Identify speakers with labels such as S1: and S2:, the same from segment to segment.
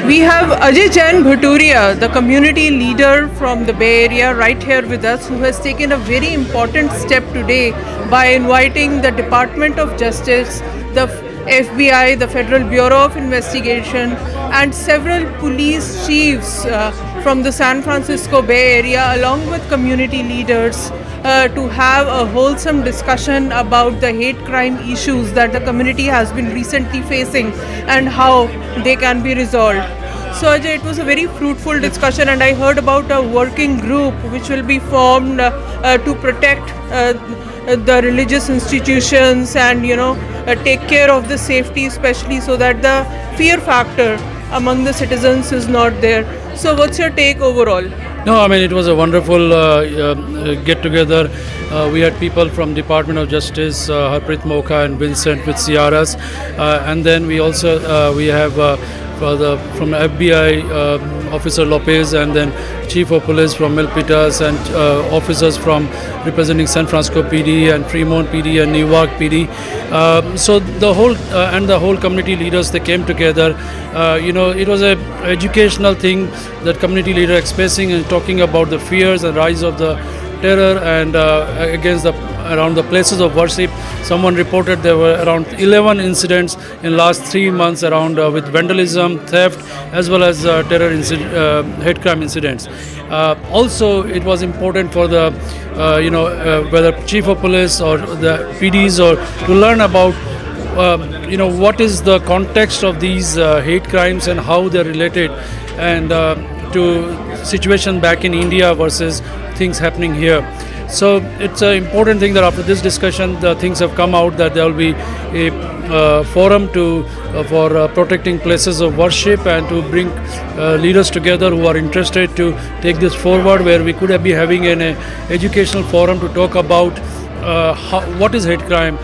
S1: We have Ajay Jain Bhaturia, the community leader from the Bay Area, right here with us, who has taken a very important step today by inviting the Department of Justice, the FBI, the Federal Bureau of Investigation, and several police chiefs from the San Francisco Bay Area, along with community leaders, to have a wholesome discussion about the hate crime issues that the community has been recently facing and how they can be resolved. So Ajay, it was a very fruitful discussion, and I heard about a working group which will be formed to protect the religious institutions and take care of the safety, especially so that the fear factor among the citizens is not there. So what's your take overall?
S2: No, I mean, it was a wonderful get-together. We had people from Department of Justice, Harpreet Mokha and Vincent with CRS. And then we also we have from FBI, Officer Lopez, and then Chief of Police from Milpitas, and officers from representing San Francisco PD and Fremont PD and Newark PD. So the whole community leaders, they came together. It was a educational thing that community leader expressing and talking about the fears and rise of the terror and against around the places of worship. Someone reported there were around 11 incidents in last 3 months around with vandalism, theft, as well as hate crime incidents. Also, it was important for the whether chief of police or the PDs or to learn about what is the context of these hate crimes and how they're related, and to situation back in India versus things happening here. So it's an important thing that after this discussion, the things have come out that there will be a forum for protecting places of worship and to bring leaders together who are interested to take this forward, where we could be having an educational forum to talk about what is hate crime,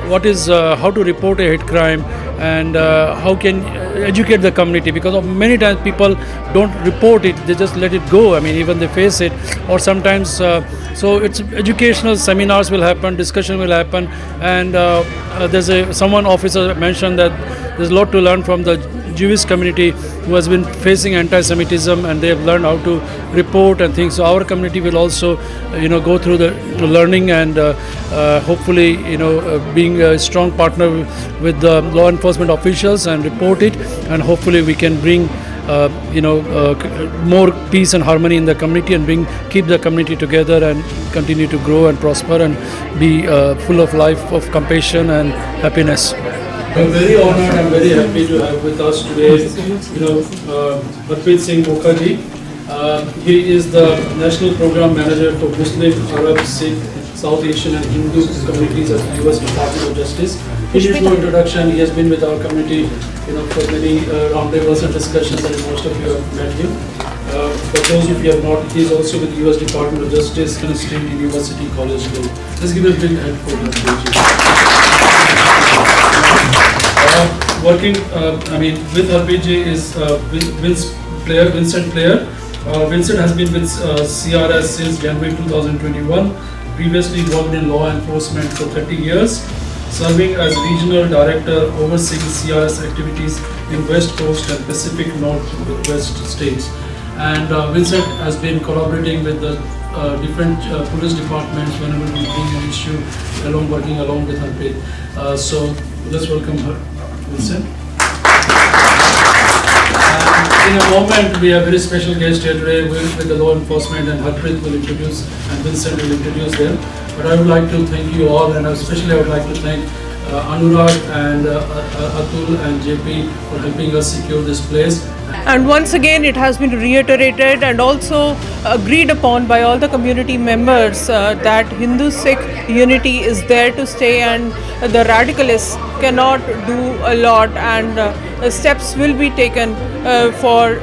S2: what is how to report a hate crime, and how can educate the community, because of many times people don't report it, they just let it go. I mean, even they face it, or sometimes so it's educational seminars will happen, discussion will happen, and someone officer mentioned that there's a lot to learn from the Jewish community who has been facing anti-Semitism, and they have learned how to report and things. So our community will also, go through the learning and hopefully, being a strong partner with the law enforcement officials and report it, and hopefully we can bring more peace and harmony in the community and keep the community together and continue to grow and prosper and be full of life of compassion and happiness. I'm very honored, I'm very happy to have with us today, Harpreet Singh Mukherjee. He is the National Program Manager for Muslim, Arab, Sikh, South Asian and Hindu communities at the US Department of Justice. He needs no introduction. He has been with our community, for many roundtables and discussions, and most of you have met him. For those of you who have not, he is also with the US Department of Justice, Kennedy State University College School. Let's give a big hand for working, with Harpreet is Vincent Player. Vincent has been with CRS since January 2021. Previously worked in law enforcement for 30 years, serving as regional director overseeing CRS activities in West Coast and Pacific Northwest states. And Vincent has been collaborating with the different police departments whenever we bring an issue, working along with Harpreet. So let's welcome her, Vincent. In a moment, we have a very special guest here today with the law enforcement, and Harpreet will introduce and Vincent will introduce them. But I would like to thank you all, and especially I would like to thank Anurag and Atul and JP for helping us secure this place.
S1: And once again, it has been reiterated and also agreed upon by all the community members that Hindu-Sikh unity is there to stay, and the radicalists cannot do a lot, and steps will be taken for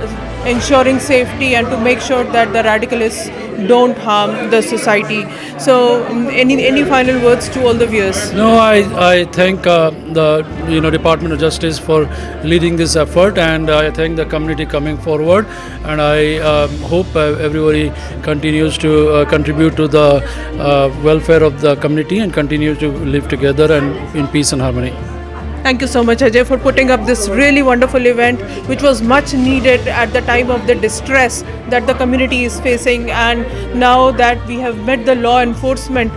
S1: ensuring safety and to make sure that the radicalists don't harm the society. So any final words to all the viewers?
S2: No, I thank the Department of Justice for leading this effort, and I thank the community coming forward, and I hope everybody continues to contribute to the welfare of the community and continue to live together and in peace and harmony.
S1: Thank you so much, Ajay, for putting up this really wonderful event, which was much needed at the time of the distress that the community is facing. And now that we have met the law enforcement,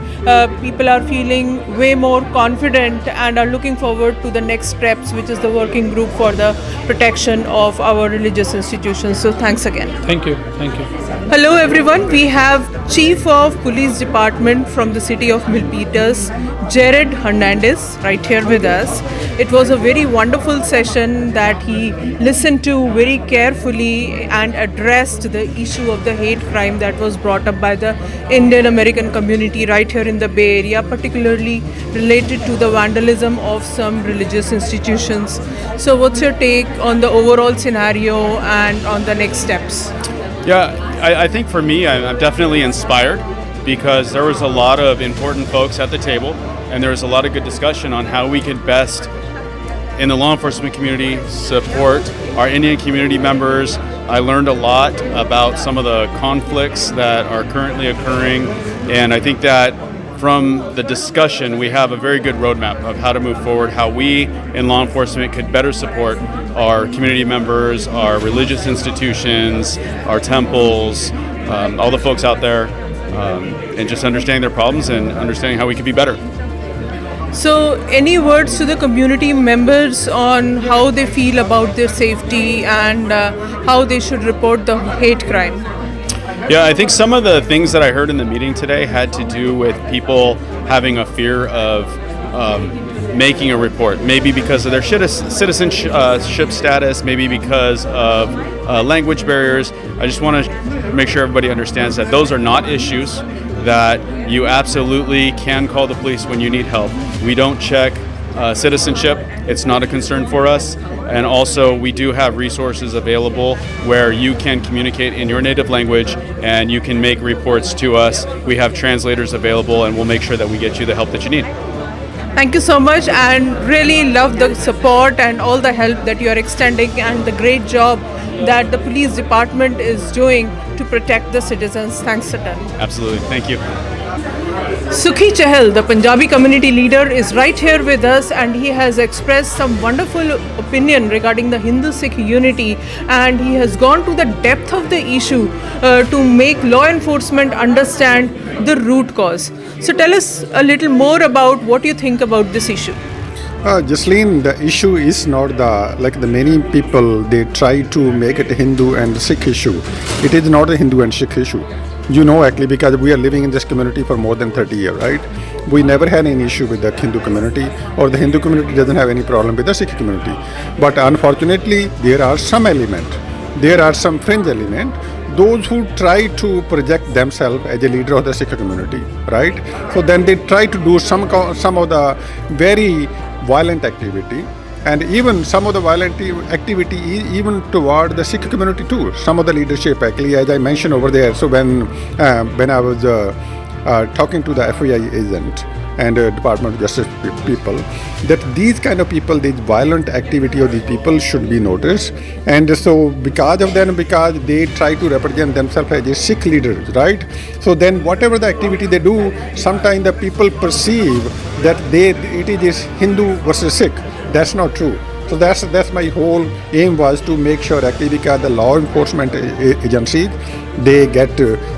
S1: people are feeling way more confident and are looking forward to the next steps, which is the working group for the protection of our religious institutions. So thanks again.
S2: Thank you. Thank you.
S1: Hello everyone, we have Chief of Police Department from the city of Milpitas, Jared Hernandez, right here with us. It was a very wonderful session that he listened to very carefully and addressed the issue of the hate crime that was brought up by the Indian American community right here in the Bay Area, particularly related to the vandalism of some religious institutions. So what's your take on the overall scenario and on the next steps?
S3: Yeah, I think for me, I'm definitely inspired because there was a lot of important folks at the table and there was a lot of good discussion on how we could best, in the law enforcement community, support our Indian community members. I learned a lot about some of the conflicts that are currently occurring, and I think that from the discussion, we have a very good roadmap of how to move forward, how we in law enforcement could better support our community members, our religious institutions, our temples, all the folks out there, and just understanding their problems and understanding how we could be better.
S1: So, any words to the community members on how they feel about their safety and how they should report the hate crime?
S3: Yeah, I think some of the things that I heard in the meeting today had to do with people having a fear of making a report, maybe because of their citizenship status, maybe because of language barriers. I just want to make sure everybody understands that those are not issues, that you absolutely can call the police when you need help. We don't check citizenship. It's not a concern for us. And also, we do have resources available where you can communicate in your native language and you can make reports to us. We have translators available and we'll make sure that we get you the help that you need.
S1: Thank you so much, and really love the support and all the help that you are extending and the great job that the police department is doing to protect the citizens. Thanks a ton.
S3: Absolutely. Thank you.
S1: Sukhi Chahal, the Punjabi community leader, is right here with us, and he has expressed some wonderful opinion regarding the Hindu-Sikh unity, and he has gone to the depth of the issue to make law enforcement understand the root cause. So tell us a little more about what you think about this issue.
S4: Jasleen, the issue is not the many people, they try to make it a Hindu and Sikh issue. It is not a Hindu and Sikh issue. You know, actually, because we are living in this community for more than 30 years, right? We never had any issue with the Hindu community, or the Hindu community doesn't have any problem with the Sikh community. But unfortunately, there are some fringe element, those who try to project themselves as a leader of the Sikh community, right? So then they try to do some of the very violent activity, and even some of the violent activity even toward the Sikh community too. Some of the leadership, actually, as I mentioned over there. So when I was talking to the FOI agent and Department of Justice people, that these kind of people, this violent activity of these people should be noticed. And so because of them, because they try to represent themselves as a Sikh leaders, right? So then whatever the activity they do, sometimes the people perceive that it is Hindu versus Sikh. That's not true. So that's my whole aim, was to make sure actually because the law enforcement agencies, they get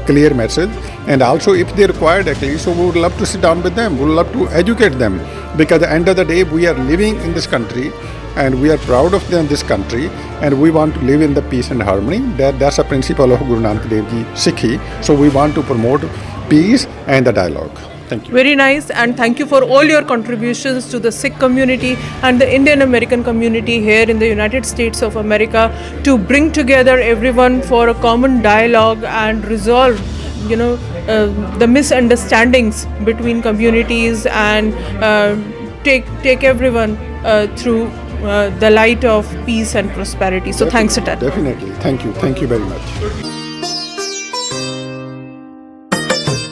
S4: clear message, and also if they required actually, so we would love to sit down with them, we would love to educate them, because at the end of the day we are living in this country and we are proud of this country, and we want to live in the peace and harmony. That's a principle of Guru Nanak Dev Ji Sikhi. So we want to promote peace and the dialogue. Thank you.
S1: Very nice, and thank you for all your contributions to the Sikh community and the Indian American community here in the United States of America to bring together everyone for a common dialogue and resolve, the misunderstandings between communities and take everyone through the light of peace and prosperity. So thanks a ton.
S4: Definitely. Thank you very much.